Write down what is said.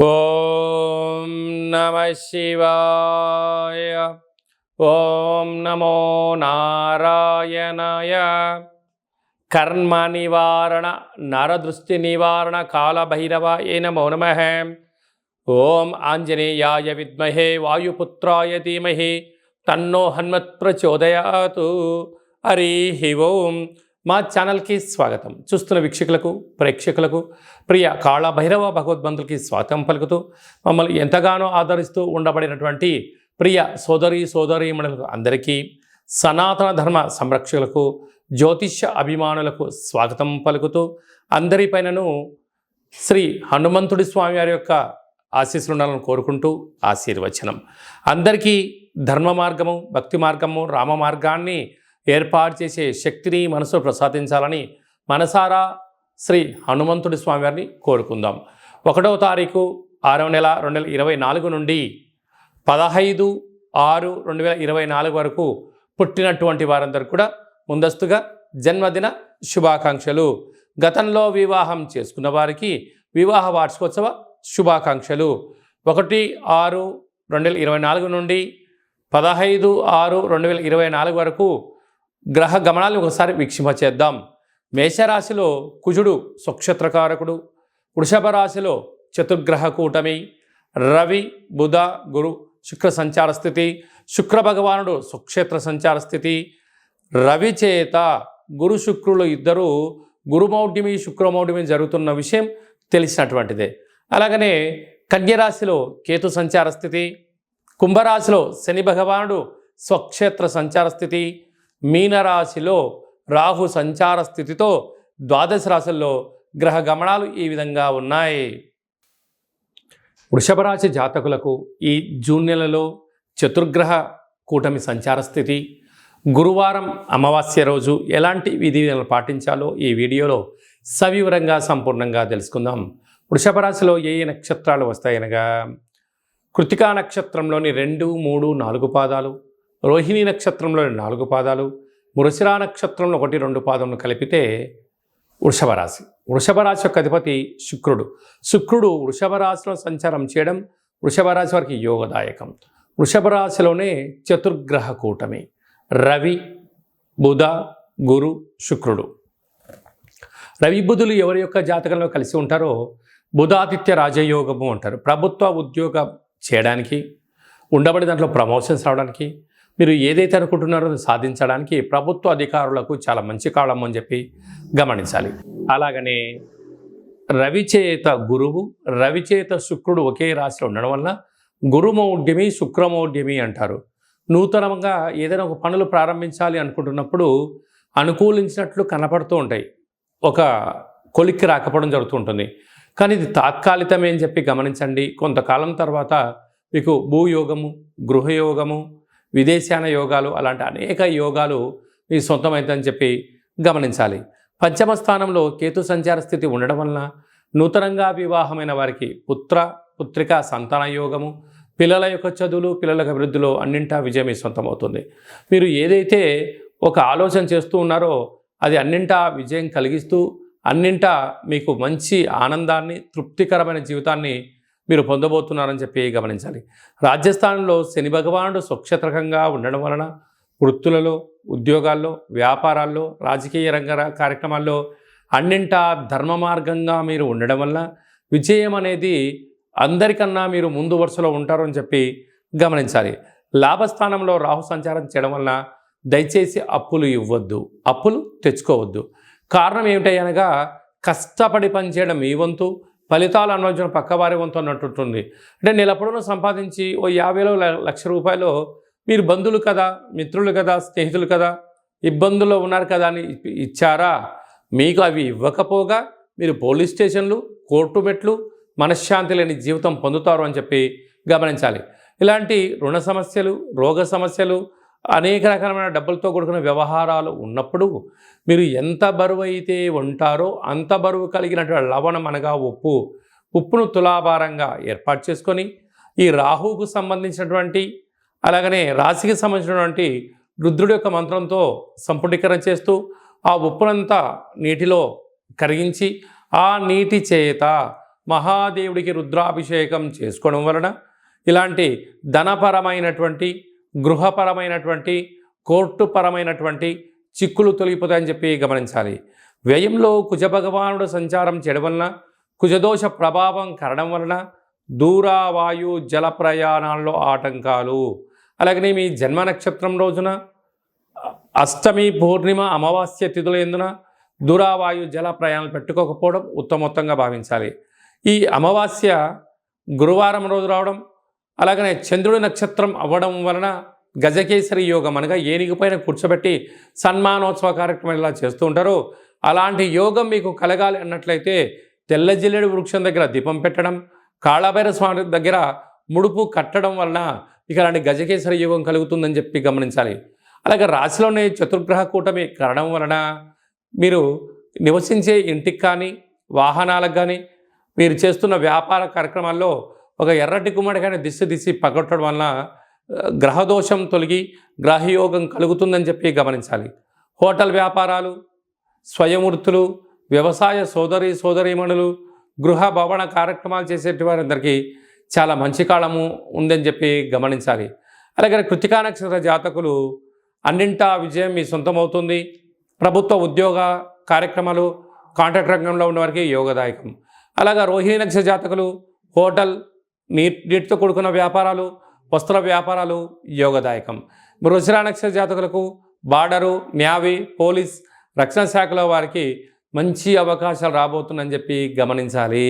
ఓం నమః శివాయ. ఓం నమో నారాయణాయ. కర్మ నివారణ నరదృష్టి నివారణ కాళభైరవాయ నమో నమః. ఓం ఆంజనేయాయ విద్మహే వాయుపుత్రాయ ధీమహి తన్నో హనుమత్ ప్రచోదయాతు. హరి ఓం. మా ఛానల్కి స్వాగతం. చూస్తున్న వీక్షకులకు ప్రేక్షకులకు ప్రియ కాళభైరవ భగవద్బంధులకి స్వాగతం పలుకుతూ మమ్మల్ని ఎంతగానో ఆదరిస్తూ ఉండబడినటువంటి ప్రియ సోదరీమణులకు అందరికీ, సనాతన ధర్మ సంరక్షకులకు, జ్యోతిష్య అభిమానులకు స్వాగతం పలుకుతూ అందరిపైనను శ్రీ హనుమంతుడి స్వామి వారి యొక్క ఆశీస్సులు ఉండాలని కోరుకుంటూ ఆశీర్వచనం. అందరికీ ధర్మ మార్గము, భక్తి మార్గము, రామ మార్గాన్ని ఏర్పాటు చేసే శక్తిని మనసు ప్రసాదించాలని మనసారా శ్రీ హనుమంతుడి స్వామి వారిని కోరుకుందాం. 1వ తారీఖు 6వ నెల 2024 నుండి 15/6/2024 వరకు పుట్టినటువంటి వారందరూ కూడా ముందస్తుగా జన్మదిన శుభాకాంక్షలు. గతంలో వివాహం చేసుకున్న వారికి వివాహ వార్షికోత్సవ శుభాకాంక్షలు. 1/6/2024 నుండి 15/6/2024 వరకు గ్రహ గమనాలను ఒకసారి వీక్షింపచేద్దాం. మేషరాశిలో కుజుడు స్వక్షేత్రకారకుడు, వృషభ రాశిలో చతుర్గ్రహ కూటమి, రవి బుధ గురు శుక్ర సంచార స్థితి, శుక్ర భగవానుడు స్వక్షేత్ర సంచార స్థితి. రవి చేత గురు శుక్రులు ఇద్దరు గురుమౌఢ్యమి శుక్రమౌఢ్యమి జరుగుతున్న విషయం తెలిసినటువంటిదే. అలాగనే కన్యరాశిలో కేతు సంచార స్థితి, కుంభరాశిలో శని భగవానుడు స్వక్షేత్ర సంచార స్థితి, మీనరాశిలో రాహు సంచార స్థితితో ద్వాదశ రాశుల్లో గ్రహ గమనాలు ఈ విధంగా ఉన్నాయి. వృషభ రాశి జాతకులకు ఈ జూన్ నెలలో చతుర్గ్రహ కూటమి సంచార స్థితి, గురువారం అమావాస్య రోజు ఎలాంటి విధి విధానాలు పాటించాలో ఈ వీడియోలో సవివరంగా సంపూర్ణంగా తెలుసుకుందాం. వృషభ రాశిలో ఏ నక్షత్రాలు వస్తాయనగా కృతికా నక్షత్రంలోని 2, 3, 4 పాదాలు, రోహిణి నక్షత్రంలోని 4 పాదాలు, మృగశిర నక్షత్రంలో 1, 2 పాదములు కలిపితే వృషభ రాశి. వృషభ రాశి యొక్క అధిపతి శుక్రుడు వృషభ రాశిలో సంచారం చేయడం వృషభ రాశి వారికి యోగదాయకం. వృషభ రాశిలోనే చతుర్గ్రహ కూటమి రవి బుధ గురు శుక్రుడు. రవి బుధులు ఎవరి యొక్క జాతకంలో కలిసి ఉంటారో బుధాదిత్య రాజయోగము అంటారు. ప్రభుత్వ ఉద్యోగం చేయడానికి, ఉండబడి దాంట్లో ప్రమోషన్స్ రావడానికి, మీరు ఏదైతే అనుకుంటున్నారో సాధించడానికి ప్రభుత్వ అధికారులకు చాలా మంచి కాలం అని చెప్పి గమనించాలి. అలాగనే రవిచేత గురువు, రవిచేత శుక్రుడు ఒకే రాశిలో ఉండడం వల్ల గురుమౌఢ్యమి శుక్రమౌఢ్యమి అంటారు. నూతనంగా ఏదైనా ఒక పనులు ప్రారంభించాలి అనుకుంటున్నప్పుడు అనుకూలించినట్లు కనపడుతూ ఉంటాయి, ఒక కొలిక్కి రాకపోవడం జరుగుతూ ఉంటుంది. కానీ ఇది తాత్కాలికమే అని చెప్పి గమనించండి. కొంతకాలం తర్వాత మీకు భూయోగము, గృహయోగము, విదేశాన యోగాలు అలాంటి అనేక యోగాలు మీ సొంతమైందని చెప్పి గమనించాలి. పంచమ స్థానంలో కేతు సంచార స్థితి ఉండడం వలన నూతనంగా వివాహమైన వారికి పుత్రిక సంతాన యోగము, పిల్లల యొక్క చదువులు, పిల్లల అభివృద్ధిలో అన్నింటా విజయం మీ సొంతమవుతుంది. మీరు ఏదైతే ఒక ఆలోచన చేస్తూ ఉన్నారో అది అన్నింటా విజయం కలిగిస్తూ అన్నింటా మీకు మంచి ఆనందాన్ని, తృప్తికరమైన జీవితాన్ని మీరు పొందబోతున్నారని చెప్పి గమనించాలి. రాజ్యస్థానంలో శని భగవానుడు స్వక్షేత్రకంగా ఉండడం వలన వృత్తులలో, ఉద్యోగాల్లో, వ్యాపారాల్లో, రాజకీయ రంగ కార్యక్రమాల్లో అన్నింటా ధర్మ మార్గంగా మీరు ఉండడం వల్ల విజయం అనేది అందరికన్నా మీరు ముందు వరుసలో ఉంటారు అని చెప్పి గమనించాలి. లాభస్థానంలో రాహు సంచారం చేయడం వలన దయచేసి అప్పులు ఇవ్వద్దు, అప్పులు తెచ్చుకోవద్దు. కారణం ఏమిటనగా కష్టపడి పనిచేయడం మీ వంతు, ఫలితాలు అనుభవించడం పక్కవారి వంతు అన్నట్టుంటుంది. అంటే నెలపొడను సంపాదించి ఓ 50,000 లక్ష రూపాయలు మీరు బంధువులు కదా, మిత్రులు కదా, స్నేహితులు కదా, ఇబ్బందుల్లో ఉన్నారు కదా అని ఇచ్చారా? మీకు అవి ఇవ్వకపోగా మీరు పోలీస్ స్టేషన్లు, కోర్టు మెట్లు, మనశ్శాంతి లేని జీవితం పొందుతారు అని చెప్పి గమనించాలి. ఇలాంటి రుణ సమస్యలు, రోగ సమస్యలు, అనేక రకాలైన డబ్బులతో కూడుకున్న వ్యవహారాలు ఉన్నప్పుడు మీరు ఎంత బరువు అయితే ఉంటారో అంత బరువు కలిగినటువంటి లవణం అనగా ఉప్పును తులాభారంగా ఏర్పాటు చేసుకొని ఈ రాహువుకు సంబంధించినటువంటి అలాగనే రాశికి సంబంధించినటువంటి రుద్రుడి యొక్క మంత్రంతో సంపుటీకరణ చేస్తూ ఆ ఉప్పునంతా నీటిలో కరిగించి ఆ నీటి చేత మహాదేవుడికి రుద్రాభిషేకం చేసుకోవడం వలన ఇలాంటి ధనపరమైనటువంటి, గృహపరమైనటువంటి, కోర్టుపరమైనటువంటి చిక్కులు తొలగిపోతాయని చెప్పి గమనించాలి. వ్యయంలో కుజభగవానుడు సంచారం చేయడం వలన, కుజదోష ప్రభావం కరడం వలన దూరావాయు జల ప్రయాణాల్లో ఆటంకాలు, అలాగనే మీ జన్మ నక్షత్రం రోజున అష్టమి, పూర్ణిమ, అమావాస్య తిథుల ఎందున దూరావాయు జల ప్రయాణాలు పెట్టుకోకపోవడం ఉత్తమోత్తంగా భావించాలి. ఈ అమావాస్య గురువారం రోజు రావడం, అలాగనే చంద్రుడి నక్షత్రం అవ్వడం వలన గజకేసరి యోగం అనగా ఏనుగుపైన కూర్చోబెట్టి సన్మానోత్సవ కార్యక్రమం ఇలా చేస్తూ ఉంటారో అలాంటి యోగం మీకు కలగాలి అన్నట్లయితే తెల్ల జిల్లేడు వృక్షం దగ్గర దీపం పెట్టడం, కాళభైరవ స్వామి దగ్గర ముడుపు కట్టడం వలన ఇక అలాంటి గజకేసరి యోగం కలుగుతుందని చెప్పి గమనించాలి. అలాగే రాశిలోని చతుర్గ్రహ కూటమి కరడం వలన మీరు నివసించే ఇంటికి కానీ, వాహనాలకు కానీ, మీరు చేస్తున్న వ్యాపార కార్యక్రమాల్లో ఒక ఎర్రటి గుమ్మడికాయని దిశ పగొట్టడం వలన గ్రహదోషం తొలగి గ్రహయోగం కలుగుతుందని చెప్పి గమనించాలి. హోటల్ వ్యాపారాలు, స్వయం వృత్తులు, వ్యవసాయ సోదరీమణులు, గృహ భవన కార్యక్రమాలు చేసేటి వారందరికీ చాలా మంచి కాలము ఉందని చెప్పి గమనించాలి. అలాగే కృత్తికా నక్షత్ర జాతకులు అన్నింటా విజయం మీ సొంతమవుతుంది. ప్రభుత్వ ఉద్యోగ కార్యక్రమాలు, కాంట్రాక్ట్ రంగంలో ఉన్నవారికి యోగదాయకం. అలాగే రోహిణి నక్షత్ర జాతకులు హోటల్, నీటితో కూడుకున్న వ్యాపారాలు, వస్త్ర వ్యాపారాలు యోగదాయకం. వృషభ నక్షత్ర జాతకులకు బార్డరు, నేవీ, పోలీస్, రక్షణ శాఖలో వారికి మంచి అవకాశాలు రాబోతుందని చెప్పి గమనించాలి.